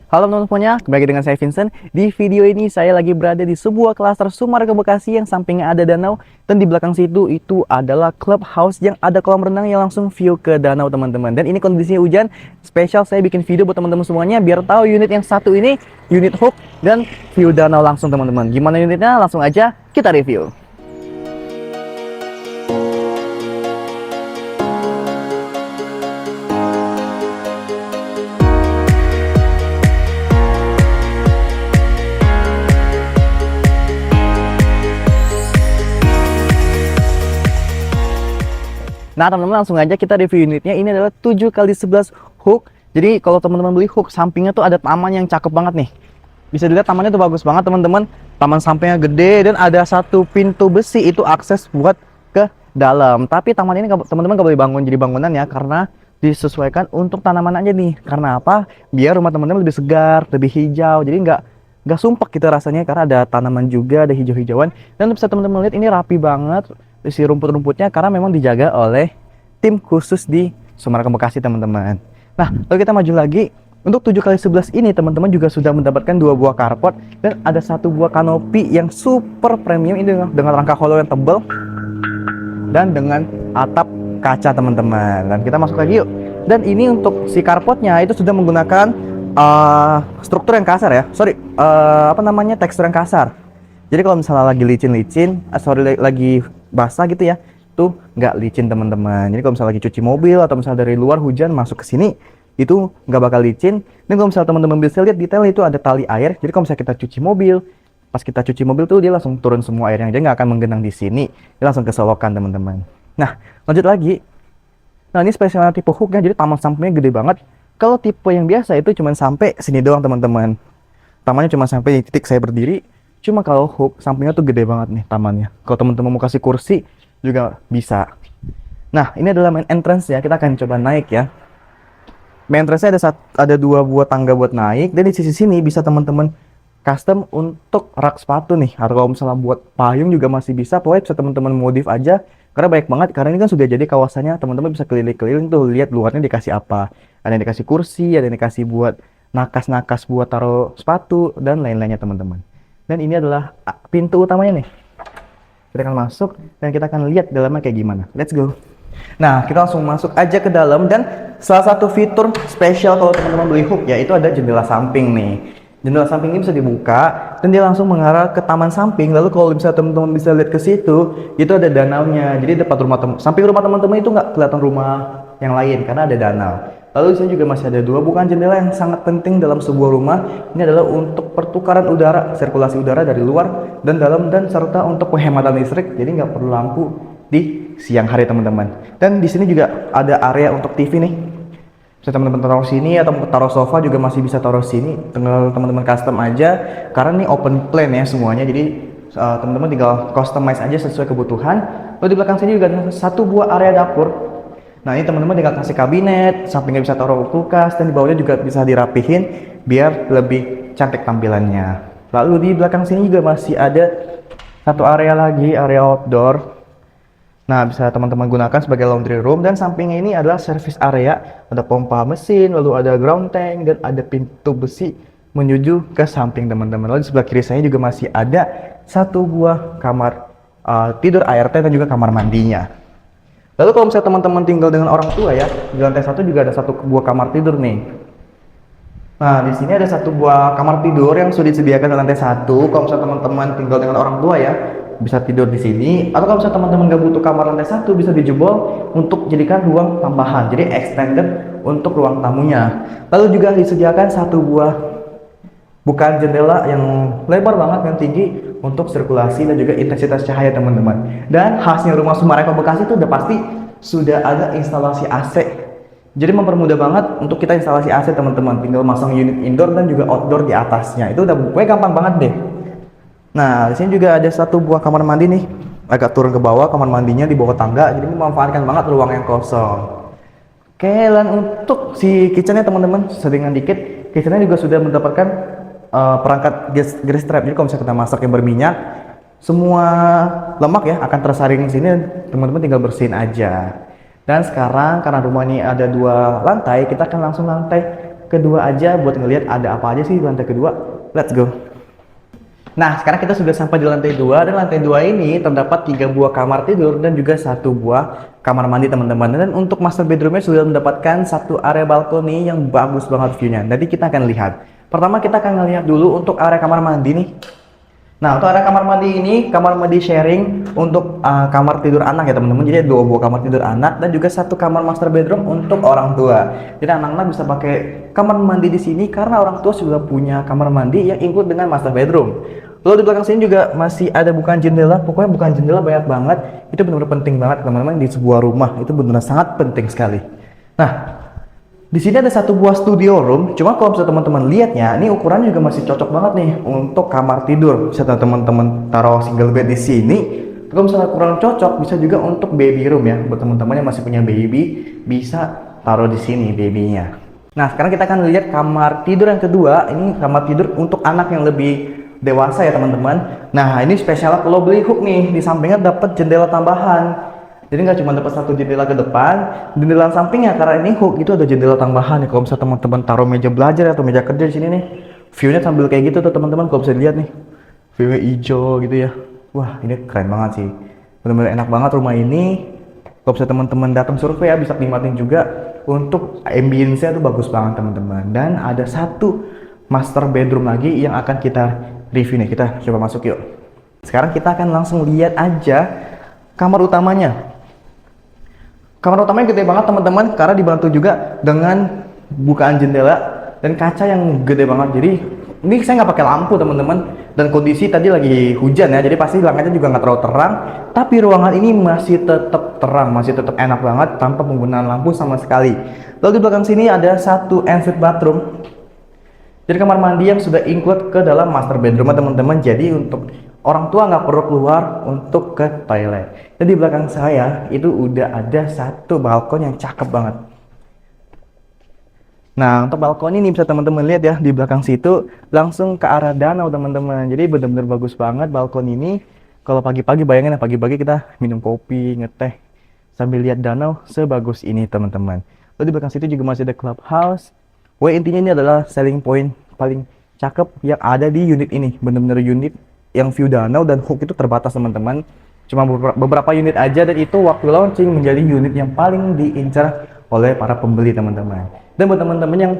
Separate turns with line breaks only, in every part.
Halo teman-teman semuanya, kembali lagi dengan saya Vincent. Di video ini saya lagi berada di sebuah klaster Sumarga Bekasi yang sampingnya ada danau. Dan di belakang situ itu adalah clubhouse yang ada kolam renang yang langsung view ke danau teman-teman. Dan ini kondisinya hujan, spesial saya bikin video buat teman-teman semuanya biar tahu unit yang satu ini, unit hook dan view danau langsung teman-teman. Gimana unitnya? Langsung aja kita review. Nah teman-teman langsung aja kita review unitnya. Ini adalah 7x11 hook. Jadi kalau teman-teman beli hook, sampingnya tuh ada taman yang cakep banget nih. Bisa dilihat tamannya tuh bagus banget teman-teman. Taman sampingnya gede dan ada satu pintu besi itu akses buat ke dalam. Tapi taman ini teman-teman gak boleh bangun jadi bangunan ya, karena disesuaikan untuk tanaman aja nih. Karena apa? Biar rumah teman-teman lebih segar, lebih hijau. Jadi nggak sumpek gitu rasanya, karena ada tanaman juga, ada hijau-hijauan. Dan bisa teman-teman lihat ini rapi banget isi rumput-rumputnya karena memang dijaga oleh tim khusus di Sumarga Bekasi teman-teman. Nah, lalu kita maju lagi. Untuk 7x11 ini teman-teman juga sudah mendapatkan 2 buah carport dan ada 1 buah kanopi yang super premium ini dengan rangka hollow yang tebal dan dengan atap kaca teman-teman. Dan kita masuk lagi yuk. Dan ini untuk si carportnya itu sudah menggunakan struktur yang kasar ya. Tekstur yang kasar. Jadi kalau misalnya lagi licin-licin, lagi basah gitu ya, tuh nggak licin teman-teman. Jadi kalau misalnya lagi cuci mobil atau misalnya dari luar hujan masuk ke sini, itu nggak bakal licin. Dan kalau misalnya teman-teman bisa lihat detail itu ada tali air. Jadi kalau misalnya kita cuci mobil, pas kita cuci mobil tuh dia langsung turun semua airnya, dia nggak akan menggenang di sini, dia langsung ke solokan teman-teman. Nah lanjut lagi. Nah ini spesial tipe hooknya, jadi taman sampingnya gede banget. Kalau tipe yang biasa itu cuma sampai sini doang teman-teman. Tamannya cuma sampai di titik saya berdiri. Cuma kalau hook sampingnya tuh gede banget nih tamannya. Kalau teman-teman mau kasih kursi juga bisa. Nah ini adalah main entrance ya. Kita akan coba naik ya. Main entrance-nya ada 2 buah tangga buat naik. Dan di sisi sini bisa teman-teman custom untuk rak sepatu nih. Atau kalau misalnya buat payung juga masih bisa. Pokoknya bisa teman-teman modif aja. Karena banyak banget. Karena ini kan sudah jadi kawasannya. Teman-teman bisa keliling-keliling tuh. Lihat luarnya dikasih apa. Ada yang dikasih kursi. Ada yang dikasih buat nakas-nakas buat taruh sepatu. Dan lain-lainnya teman-teman. Dan ini adalah pintu utamanya nih. Kita akan masuk dan kita akan lihat dalamnya kayak gimana. Let's go. Nah, kita langsung masuk aja ke dalam. Dan salah satu fitur spesial kalau teman-teman beli hook ya, itu ada jendela samping nih. Jendela samping ini bisa dibuka dan dia langsung mengarah ke taman samping. Lalu kalau misalnya teman-teman bisa lihat ke situ, itu ada danaunya. Jadi dekat samping rumah teman-teman itu nggak kelihatan rumah yang lain karena ada danau. Lalu di sini juga masih ada 2 bukan jendela yang sangat penting dalam sebuah rumah. Ini adalah untuk pertukaran udara, sirkulasi udara dari luar dan dalam, dan serta untuk penghematan listrik. Jadi nggak perlu lampu di siang hari teman-teman. Dan di sini juga ada area untuk TV nih. Bisa teman-teman taruh sini atau taruh sofa juga masih bisa taruh sini. Tinggal teman-teman custom aja karena ini open plan ya semuanya. Jadi teman-teman tinggal customize aja sesuai kebutuhan. Lalu di belakang sini juga ada 1 buah area dapur. Nah ini teman-teman tinggal kasih kabinet, sampingnya bisa taruh kulkas, dan di bawahnya juga bisa dirapihin biar lebih cantik tampilannya. Lalu di belakang sini juga masih ada 1 area lagi, area outdoor. Nah bisa teman-teman gunakan sebagai laundry room, dan sampingnya ini adalah service area. Ada pompa mesin, lalu ada ground tank, dan ada pintu besi menuju ke samping teman-teman. Lalu di sebelah kiri saya juga masih ada 1 buah kamar tidur ART dan juga kamar mandinya. Lalu kalau misalnya teman-teman tinggal dengan orang tua ya, di lantai 1 juga ada 1 buah kamar tidur nih. Nah, di sini ada 1 buah kamar tidur yang sudah disediakan di lantai 1. Kalau misalnya teman-teman tinggal dengan orang tua ya, bisa tidur di sini. Atau kalau misalnya teman-teman nggak butuh kamar lantai 1, bisa dijebol untuk jadikan ruang tambahan. Jadi extended untuk ruang tamunya. Lalu juga disediakan 1 buah bukan jendela yang lebar banget yang tinggi untuk sirkulasi dan juga intensitas cahaya teman-teman. Dan khasnya rumah Sumarga Bekasi itu udah pasti sudah ada instalasi AC. Jadi mempermudah banget untuk kita instalasi AC teman-teman. Tinggal masang unit indoor dan juga outdoor di atasnya. Itu udah pokoknya gampang banget deh. Nah, di sini juga ada 1 buah kamar mandi nih. Agak turun ke bawah, kamar mandinya di bawah tangga. Jadi memanfaatkan banget ruang yang kosong. Oke, dan untuk si kitchennya teman-teman, selingan dikit. Kitchennya juga sudah mendapatkan perangkat gas trap. Jadi kalau misalnya kita masak yang berminyak, semua lemak ya akan tersaring di sini, teman-teman tinggal bersihin aja. Dan sekarang karena rumah ini ada 2 lantai, kita akan langsung lantai kedua aja buat ngelihat ada apa aja sih di lantai kedua. Let's go. Nah, sekarang kita sudah sampai di lantai 2, dan lantai 2 ini terdapat 3 buah kamar tidur dan juga 1 buah kamar mandi teman-teman. Dan untuk master bedroomnya sudah mendapatkan satu area balkoni yang bagus banget view-nya. Nanti kita akan lihat. Pertama kita akan ngelihat dulu untuk area kamar mandi nih. Nah, untuk area kamar mandi ini, kamar mandi sharing untuk kamar tidur anak ya teman-teman. Jadi ada 2 buah kamar tidur anak dan juga 1 kamar master bedroom untuk orang tua. Jadi anak-anak bisa pakai kamar mandi di sini karena orang tua sudah punya kamar mandi yang include dengan master bedroom. Lalu di belakang sini juga masih ada bukan jendela, pokoknya bukan jendela banyak banget. Itu benar-benar penting banget teman-teman di sebuah rumah, itu benar-benar sangat penting sekali. Nah, di sini ada 1 buah studio room, cuma kalau misalnya teman-teman lihatnya, ini ukurannya juga masih cocok banget nih untuk kamar tidur. Bisa teman-teman taruh single bed di sini. Kalau misalnya kurang cocok, bisa juga untuk baby room ya. Buat teman-teman yang masih punya baby, bisa taruh di sini babynya. Nah, sekarang kita akan lihat kamar tidur yang kedua. Ini kamar tidur untuk anak yang lebih dewasa ya teman-teman. Nah, ini spesial kalau beli hook nih, di sampingnya dapat jendela tambahan. Jadi nggak cuma dapat 1 jendela ke depan, jendela sampingnya karena ini hook itu ada jendela tambahan ya. Kalau misalnya teman-teman taruh meja belajar atau meja kerja di sini nih, view-nya sambil kayak gitu tuh teman-teman. Kalau bisa dilihat nih, view-nya hijau gitu ya. Wah, ini keren banget sih. Benar-benar enak banget rumah ini. Kalau bisa teman-teman datang survei ya, bisa nikmatin juga. Untuk ambience-nya tuh bagus banget teman-teman. Dan ada 1 master bedroom lagi yang akan kita review nih. Kita coba masuk yuk. Sekarang kita akan langsung lihat aja kamar utamanya. Kamar utamanya gede banget teman-teman, karena dibantu juga dengan bukaan jendela dan kaca yang gede banget. Jadi ini saya nggak pakai lampu teman-teman, dan kondisi tadi lagi hujan ya, jadi pasti langitnya juga nggak terlalu terang. Tapi ruangan ini masih tetap terang, masih tetap enak banget tanpa penggunaan lampu sama sekali. Lalu di belakang sini ada 1 ensuite bathroom. Jadi kamar mandi yang sudah include ke dalam master bedroom teman-teman. Jadi untuk orang tua nggak perlu keluar untuk ke toilet. Dan di belakang saya itu udah ada 1 balkon yang cakep banget. Nah, untuk balkon ini bisa teman-teman lihat ya, di belakang situ langsung ke arah danau teman-teman. Jadi benar-benar bagus banget balkon ini. Kalau pagi-pagi, bayangin ya, pagi-pagi kita minum kopi, ngeteh sambil lihat danau sebagus ini teman-teman. Lalu di belakang situ juga masih ada clubhouse. Wah, intinya ini adalah selling point paling cakep yang ada di unit ini. Benar-benar unit yang view danau dan hook itu terbatas teman-teman. Cuma beberapa unit aja, dan itu waktu launching menjadi unit yang paling diincar oleh para pembeli teman-teman. Dan buat teman-teman yang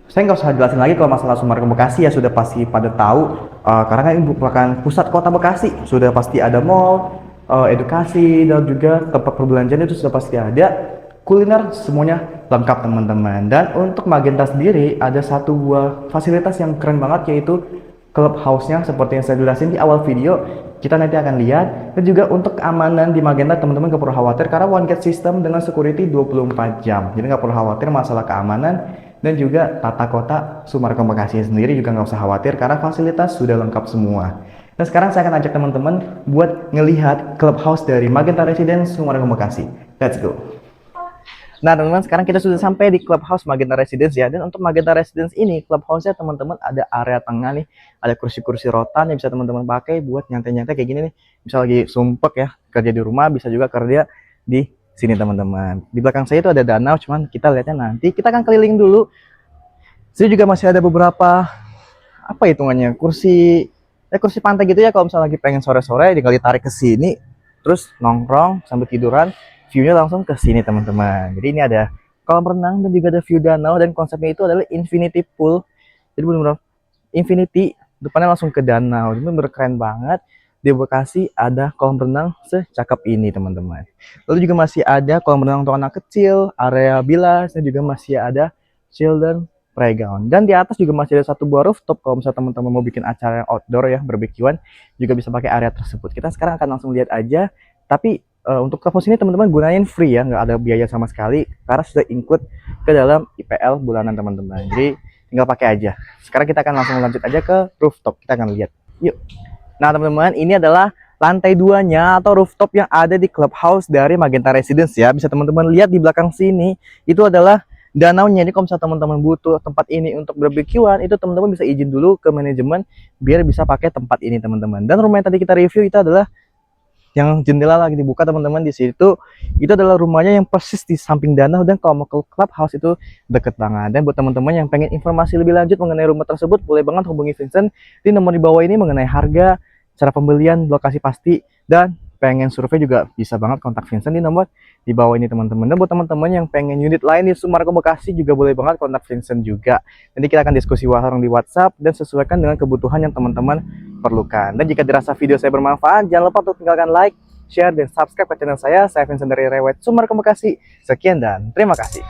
saya nggak usah jelasin lagi kalau masalah Sumarekon Bekasi ya, sudah pasti pada tahu karena kan ini merupakan pusat kota Bekasi. Sudah pasti ada mall, edukasi, dan juga tempat perbelanjaan itu sudah pasti ada. Kuliner semuanya lengkap teman-teman. Dan untuk Magenta sendiri ada 1 buah fasilitas yang keren banget, yaitu clubhouse-nya seperti yang saya jelasin di awal video. Kita nanti akan lihat. Dan juga untuk keamanan di Magenta teman-teman gak perlu khawatir karena one gate system dengan security 24 jam. Jadi gak perlu khawatir masalah keamanan. Dan juga tata kota Sumarekon Bekasi sendiri juga nggak usah khawatir karena fasilitas sudah lengkap semua. Nah, sekarang saya akan ajak teman-teman buat ngelihat clubhouse dari Magenta Residence Sumarekon Bekasi. Let's go. Nah teman-teman, sekarang kita sudah sampai di clubhouse Magenta Residence ya. Dan untuk Magenta Residence ini, clubhouse-nya teman-teman ada area tengah nih. Ada kursi-kursi rotan yang bisa teman-teman pakai buat nyantai-nyantai kayak gini nih. Misal lagi sumpek ya, kerja di rumah, bisa juga kerja di sini teman-teman. Di belakang saya itu ada danau, cuman kita lihatnya nanti. Kita akan keliling dulu. Sini juga masih ada beberapa, apa hitungannya, kursi pantai gitu ya. Kalau misalnya lagi pengen sore-sore, tinggal ditarik ke sini. Terus nongkrong sambil tiduran. View-nya langsung ke sini teman-teman. Jadi ini ada kolam renang dan juga ada view danau, dan konsepnya itu adalah infinity pool. Jadi benar-benar infinity, depannya langsung ke danau. Ini benar-benar keren banget. Di Bekasi ada kolam renang secakep ini teman-teman. Lalu juga masih ada kolam renang untuk anak kecil, area bilas, dan juga masih ada children playground. Dan di atas juga masih ada 1 buah rooftop. Kalau misalnya teman-teman mau bikin acara outdoor ya, barbekyuan, juga bisa pakai area tersebut. Kita sekarang akan langsung lihat aja. Tapi untuk clubhouse ini teman-teman gunain free ya, nggak ada biaya sama sekali karena sudah include ke dalam IPL bulanan teman-teman. Jadi tinggal pakai aja. Sekarang kita akan langsung lanjut aja ke rooftop. Kita akan lihat. Yuk. Nah teman-teman, ini adalah lantai 2-nya atau rooftop yang ada di clubhouse dari Magenta Residence ya. Bisa teman-teman lihat di belakang sini, itu adalah danaunya. Ini kalau misalnya teman-teman butuh tempat ini untuk barbekyuan, itu teman-teman bisa izin dulu ke manajemen biar bisa pakai tempat ini teman-teman. Dan rumah yang tadi kita review itu adalah yang jendela lagi dibuka teman-teman di situ. Itu adalah rumahnya yang persis di samping danau, dan kalau mau ke clubhouse itu deket banget. Dan buat teman-teman yang pengen informasi lebih lanjut mengenai rumah tersebut, boleh banget hubungi Vincent di nomor di bawah ini mengenai harga, cara pembelian, lokasi pasti, dan pengen survei juga bisa banget kontak Vincent di nomor di bawah ini teman-teman. Dan buat teman-teman yang pengen unit lain di Sumargo Bekasi juga boleh banget kontak Vincent juga. Nanti kita akan diskusi bareng di WhatsApp dan sesuaikan dengan kebutuhan yang teman-teman perlukan. Dan jika dirasa video saya bermanfaat, jangan lupa untuk tinggalkan like, share, dan subscribe ke channel saya. Saya Vincent dari Rewet Sumargo Bekasi. Sekian dan terima kasih.